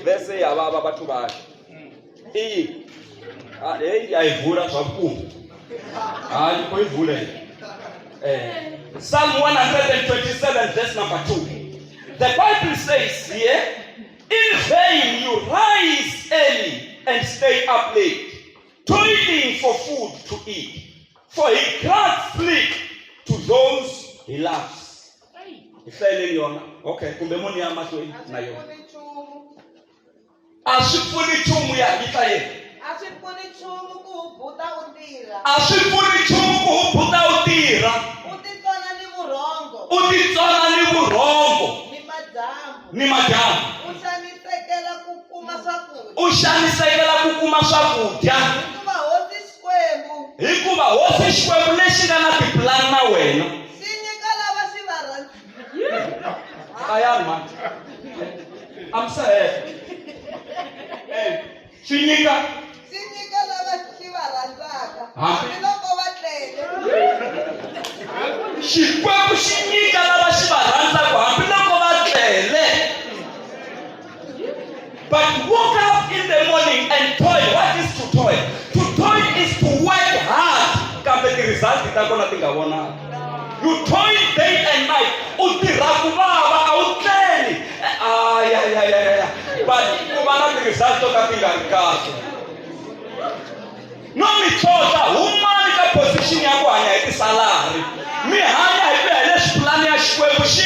verse ya vava batho ba ayivula swaku hayi koyivule Psalm 127 verse number 2. The Bible says here, in vain you rise early and stay up late, toiling for food to eat, for he grants sleep to those he loves. Ihlele yona. Okay, kumbe moni ya mahlweni na yona. Asipfuni chumu ya hita ye. Asipfuni chumu ku buta utira. Asipfuni chumu ku buta utira. Utitsona ni vurongo. Utitsona ni vurongo. Ni majambu. Ushanisekela ku kuma swakudya. Hikuva hosi Xikwembu lexi nga na tiplan na wena. Ayani man. I'm sorry. Sinyika lava xi va rhandzaka. Hambiloko va tlele. Xikwembu xi nyika lava xi va rhandzaka hambiloko va tlele. But woke up in the morning and toil. What is to toil? To toil is to work hard. Kambe ti-result ta kona ti nga vona. You toil day and night. U tirha ku vava a wu tleli. But ku va na ti-result to ka ti nga ri kahle. No mi chota humani ka position ya ku hanya hi ti-salary. Mi hanya hi ku ya hi leswi pulani ya Xikwembu xi